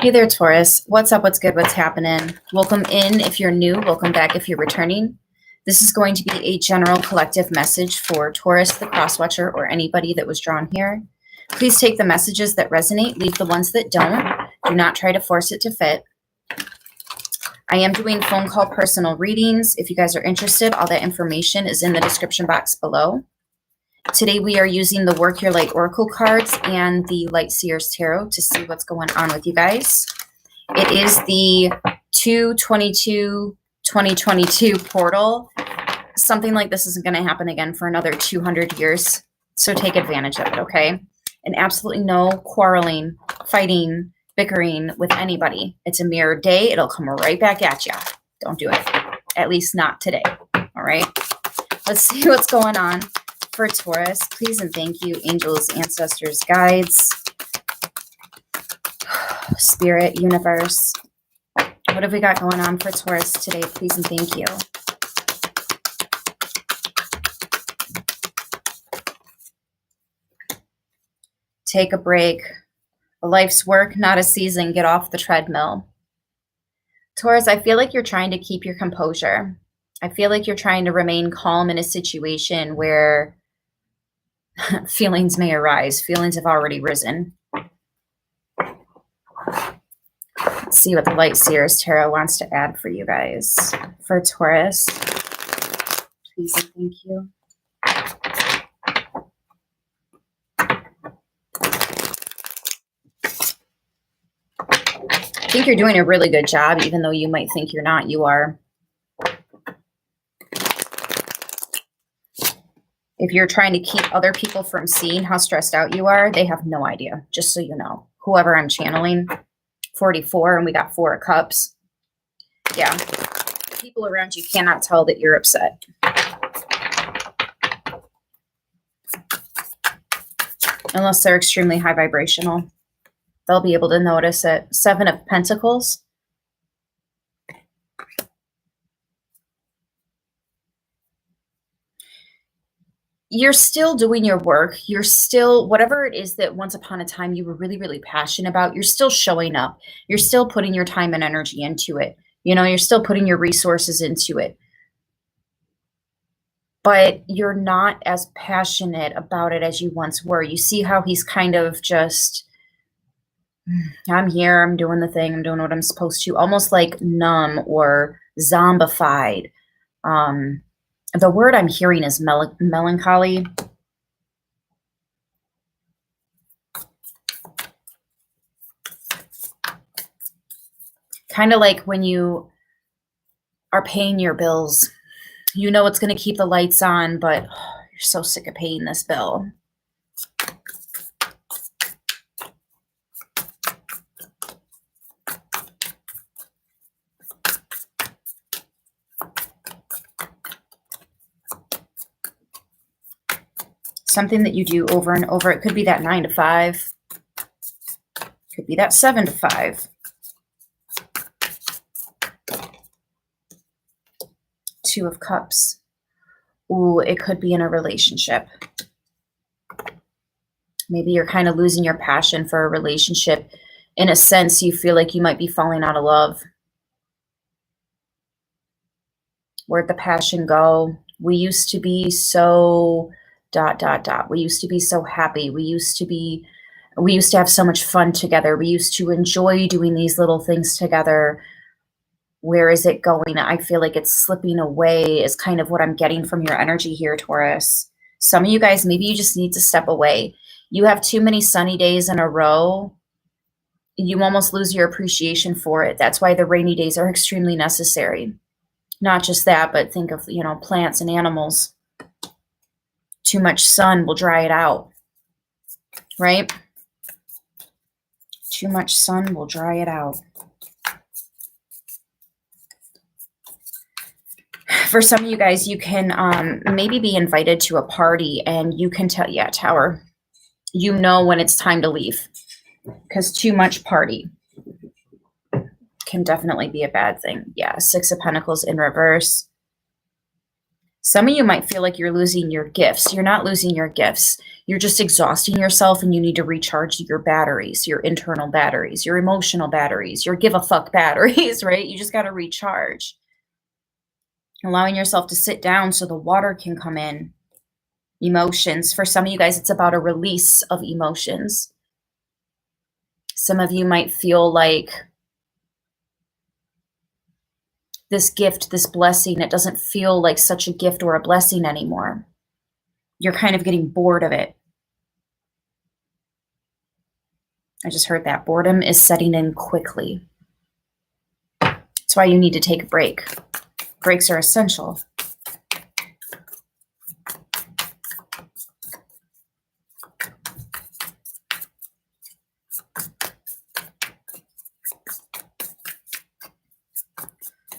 Hey there, Taurus. What's up? What's good? What's happening? Welcome in if you're new. Welcome back if you're returning. This is going to be a general collective message for Taurus, the cross-watcher, or anybody that was drawn here. Please take the messages that resonate, leave the ones that don't. Do not try to force it to fit. I am doing phone call personal readings. If you guys are interested, all that information is in the description box below. Today we are using the Work Your Light Oracle cards and the Light Seers Tarot to see what's going on with you guys. It is the 2/22/2022 portal. Something like this isn't going to happen again for another 200 years. So take advantage of it, okay? And absolutely no quarreling, fighting, bickering with anybody. It's a mirror day. It'll come right back at you. Don't do it. At least not today. All right? Let's see what's going on for Taurus. Please and thank you, angels, ancestors, guides, spirit, universe. What have we got going on for Taurus today? Please and thank you. Take a break. A life's work, not a season. Get off the treadmill. Taurus, I feel like you're trying to keep your composure. I feel like you're trying to remain calm in a situation where feelings may arise. Feelings have already risen. Let's see what the Light Seers Tarot wants to add for you guys. For Taurus, please and thank you. I think you're doing a really good job, even though you might think you're not. You are. If you're trying to keep other people from seeing how stressed out you are, they have no idea, just so you know. Whoever I'm channeling, 44, and we got 4 of Cups. Yeah. People around you cannot tell that you're upset. Unless they're extremely high vibrational. They'll be able to notice it. 7 of Pentacles. You're still doing your work. You're still, whatever it is that once upon a time you were really, really passionate about, you're still showing up. You're still putting your time and energy into it. You know, you're still putting your resources into it. But you're not as passionate about it as you once were. You see how he's kind of just, I'm here, I'm doing the thing, I'm doing what I'm supposed to, almost like numb or zombified. The word I'm hearing is melancholy. Kind of like when you are paying your bills. You know it's going to keep the lights on, but you're so sick of paying this bill. Something that you do over and over. It could be that 9 to 5. Could be that 7 to 5. 2 of Cups. Ooh, it could be in a relationship. Maybe you're kind of losing your passion for a relationship. In a sense, you feel like you might be falling out of love. Where'd the passion go? We used to be so ... We used to be so happy. We used to have so much fun together. We used to enjoy doing these little things together. Where is it going? I feel like it's slipping away is kind of what I'm getting from your energy here, Taurus. Some of you guys, maybe you just need to step away. You have too many sunny days in a row. You almost lose your appreciation for it. That's why the rainy days are extremely necessary. Not just that, but think of, you know, plants and animals. Too much sun will dry it out, right? Too much sun will dry it out. For some of you guys, you can maybe be invited to a party and you can tell, yeah, Tower, you know when it's time to leave because too much party can definitely be a bad thing. Yeah, 6 of Pentacles in reverse. Some of you might feel like you're losing your gifts. You're not losing your gifts. You're just exhausting yourself, and you need to recharge your batteries, your internal batteries, your emotional batteries, your give a fuck batteries, right? You just got to recharge. Allowing yourself to sit down so the water can come in. Emotions. For some of you guys, it's about a release of emotions. Some of you might feel like this gift, this blessing, it doesn't feel like such a gift or a blessing anymore. You're kind of getting bored of it. I just heard that. Boredom is setting in quickly. That's why you need to take a break. Breaks are essential.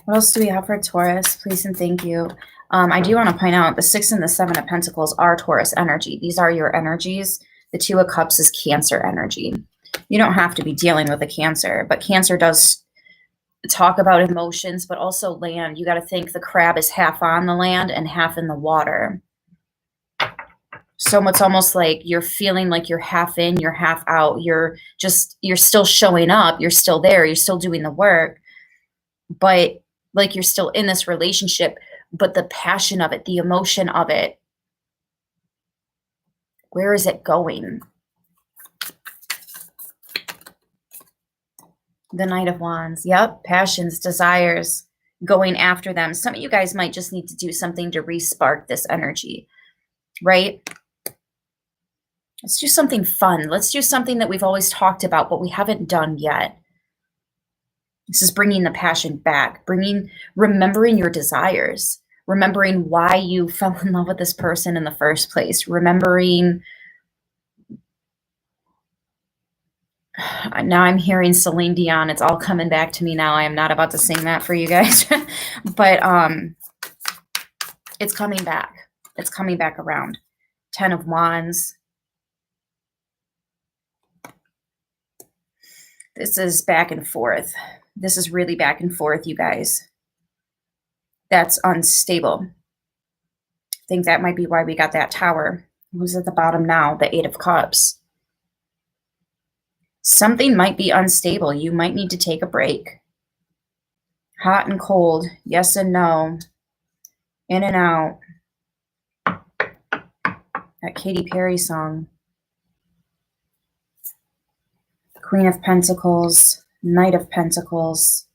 What else do we have for Taurus? Please and thank you. I do want to point out the 6 and the 7 of Pentacles are Taurus energy. These are your energies. The 2 of Cups is Cancer energy. You don't have to be dealing with a Cancer, but Cancer does talk about emotions, but also land. You got to think the crab is half on the land and half in the water. So it's almost like you're feeling like you're half in, you're half out. You're still showing up. You're still there. You're still doing the work, but like you're still in this relationship, but the passion of it, the emotion of it, where is it going? The Knight of Wands. Yep. Passions, desires, going after them. Some of you guys might just need to do something to re-spark this energy, right? Let's do something fun. Let's do something that we've always talked about, but we haven't done yet. This is bringing the passion back, remembering your desires, remembering why you fell in love with this person in the first place, remembering. Now I'm hearing Celine Dion. It's all coming back to me now. I am not about to sing that for you guys, but it's coming back. It's coming back around. 10 of Wands. This is back and forth. This is really back and forth, you guys. That's unstable. I think that might be why we got that Tower. Who's at the bottom now? The 8 of Cups. Something might be unstable. You might need to take a break. Hot and cold. Yes and no. In and out. That Katy Perry song. Queen of Pentacles. Knight of Pentacles.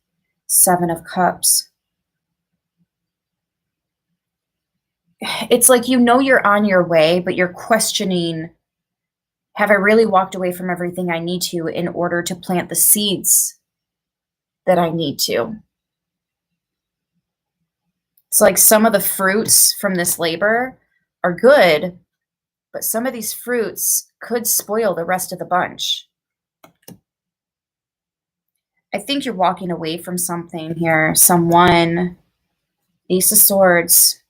7 of Cups. It's like you know you're on your way, but you're questioning, have I really walked away from everything I need to in order to plant the seeds that I need to? It's like some of the fruits from this labor are good, but some of these fruits could spoil the rest of the bunch. I think you're walking away from something here. Someone, Ace of Swords.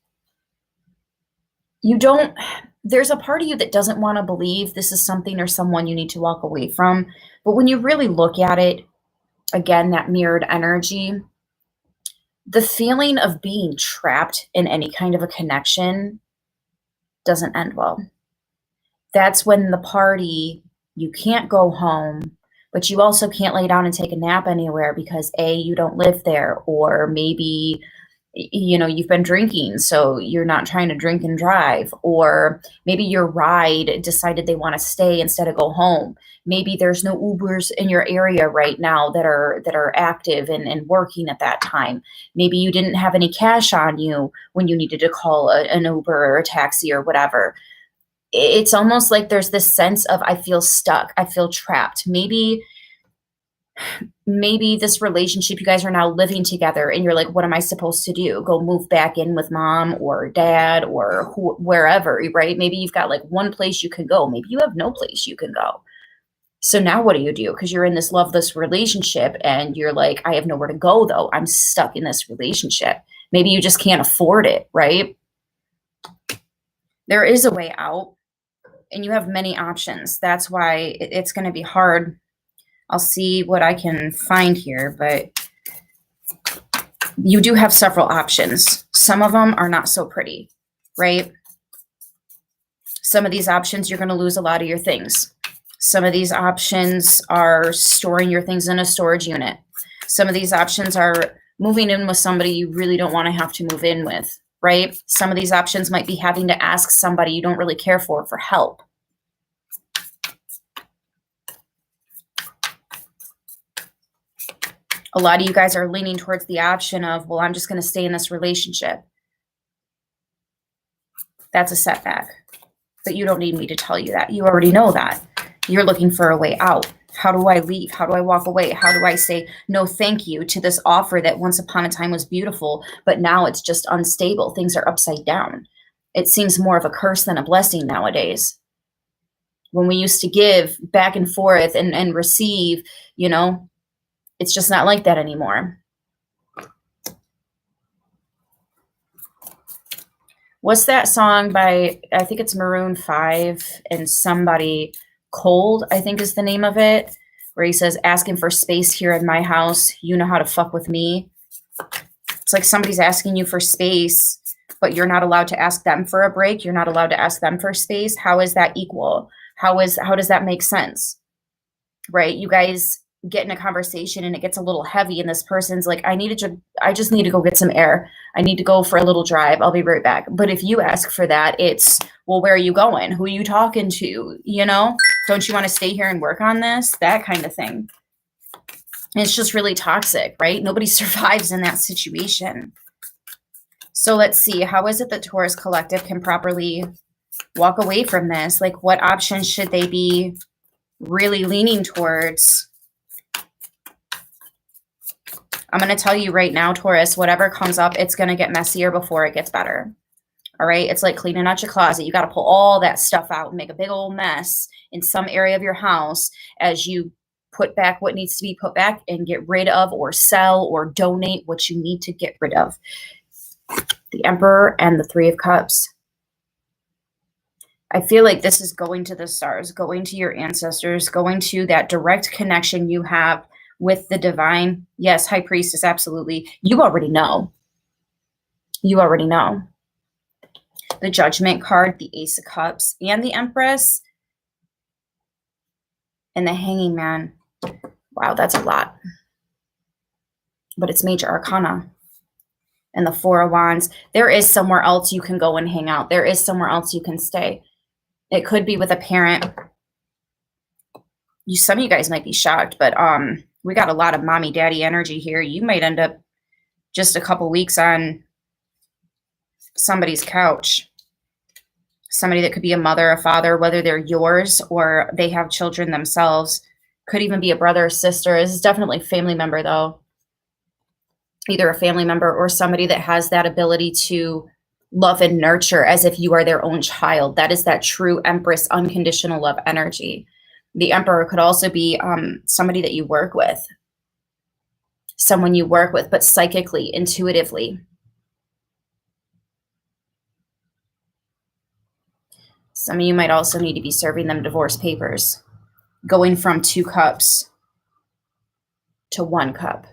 There's a part of you that doesn't want to believe this is something or someone you need to walk away from. But when you really look at it, again, that mirrored energy, the feeling of being trapped in any kind of a connection doesn't end well. That's when the party, you can't go home, but you also can't lay down and take a nap anywhere because A, you don't live there, or maybe you've been drinking, so you're not trying to drink and drive, or maybe your ride decided they want to stay instead of go home. Maybe there's no Ubers in your area right now that are active and working at that time. Maybe you didn't have any cash on you when you needed to call an Uber or a taxi or whatever. It's almost like there's this sense of, I feel stuck, I feel trapped. Maybe this relationship, you guys are now living together and you're like, what am I supposed to do? Go move back in with mom or dad or wherever, right? Maybe you've got like one place you can go. Maybe you have no place you can go. So now what do you do? Because you're in this loveless relationship and you're like, I have nowhere to go though. I'm stuck in this relationship. Maybe you just can't afford it, right? There is a way out and you have many options. That's why it's going to be hard. I'll see what I can find here, but you do have several options. Some of them are not so pretty. right? Some of these options, you're going to lose a lot of your things. Some of these options are storing your things in a storage unit. Some of these options are moving in with somebody you really don't want to have to move in with, right? Some of these options might be having to ask somebody you don't really care for help. A lot of you guys are leaning towards the option of, well, I'm just going to stay in this relationship. That's a setback. But you don't need me to tell you that. You already know that. You're looking for a way out. How do I leave? How do I walk away? How do I say no thank you to this offer that once upon a time was beautiful, but now it's just unstable. Things are upside down. It seems more of a curse than a blessing nowadays. When we used to give back and forth and receive, you know, it's just not like that anymore. What's that song by, I think it's Maroon 5 and somebody, Cold, I think is the name of it, where he says, asking for space here in my house, you know how to fuck with me. It's like somebody's asking you for space, but you're not allowed to ask them for a break. You're not allowed to ask them for space. How is that equal? How does that make sense? Right? You guys get in a conversation and it gets a little heavy and this person's like, I just need to go get some air. I need to go for a little drive. I'll be right back. But if you ask for that, it's, well, where are you going? Who are you talking to? You know, don't you want to stay here and work on this? That kind of thing. And it's just really toxic, right? Nobody survives in that situation. So let's see, how is it that Taurus Collective can properly walk away from this? Like, what options should they be really leaning towards? I'm going to tell you right now, Taurus, whatever comes up, it's going to get messier before it gets better. All right. It's like cleaning out your closet. You got to pull all that stuff out and make a big old mess in some area of your house as you put back what needs to be put back and get rid of or sell or donate what you need to get rid of. The Emperor and the Three of Cups. I feel like this is going to the stars, going to your ancestors, going to that direct connection you have with the divine. Yes, High Priestess, absolutely. You already know. You already know. The Judgment card, the Ace of Cups, and the Empress, and the Hanging Man. Wow, that's a lot. But it's major arcana. And the Four of Wands. There is somewhere else you can go and hang out. There is somewhere else you can stay. It could be with a parent. Some of you guys might be shocked, but we got a lot of mommy daddy energy here. You might end up just a couple weeks on somebody's couch. Somebody that could be a mother, a father, whether they're yours or they have children themselves. Could even be a brother or sister. This is definitely a family member, though. Either a family member or somebody that has that ability to love and nurture as if you are their own child. That is that true Empress unconditional love energy. The Emperor could also be somebody that you work with. Someone you work with, but psychically, intuitively. Some of you might also need to be serving them divorce papers. Going from 2 cups to 1 cup.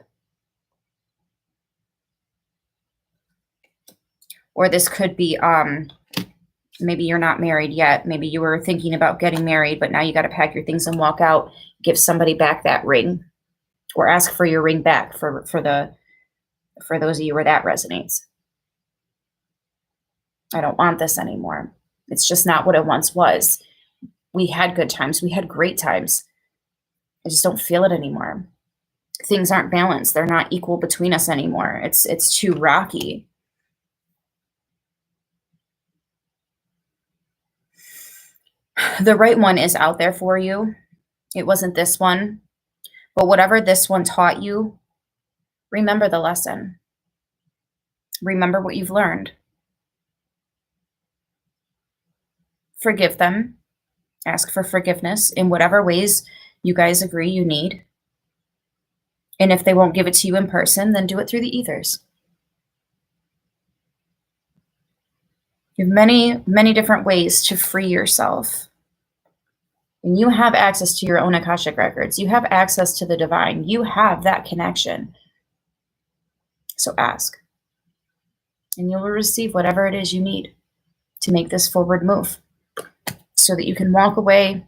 Or this could be, maybe you're not married yet. Maybe you were thinking about getting married, but now you got to pack your things and walk out. Give somebody back that ring. Or ask for your ring back for those of you where that resonates. I don't want this anymore. It's just not what it once was. We had good times. We had great times. I just don't feel it anymore. Things aren't balanced. They're not equal between us anymore. It's too rocky. The right one is out there for you. It wasn't this one. But whatever this one taught you, remember the lesson. Remember what you've learned. Forgive them. Ask for forgiveness in whatever ways you guys agree you need. And if they won't give it to you in person, then do it through the ethers. You have many, many different ways to free yourself. And you have access to your own Akashic records. You have access to the divine. You have that connection. So ask. And you will receive whatever it is you need. to make this forward move so that you can walk away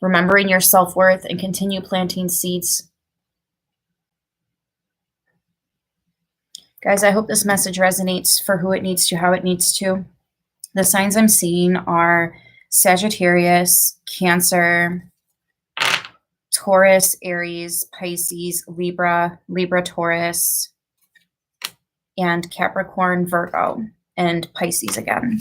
remembering your self-worth and continue planting seeds. Guys, I hope this message resonates for who it needs to, how it needs to. The signs I'm seeing are Sagittarius, Cancer, Taurus, Aries, Pisces, Libra, Taurus, and Capricorn, Virgo, and Pisces again.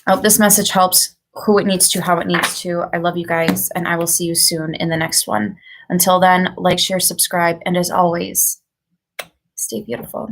I hope this message helps who it needs to, how it needs to. I love you guys, and I will see you soon in the next one. Until then, like, share, subscribe, and as always, stay beautiful.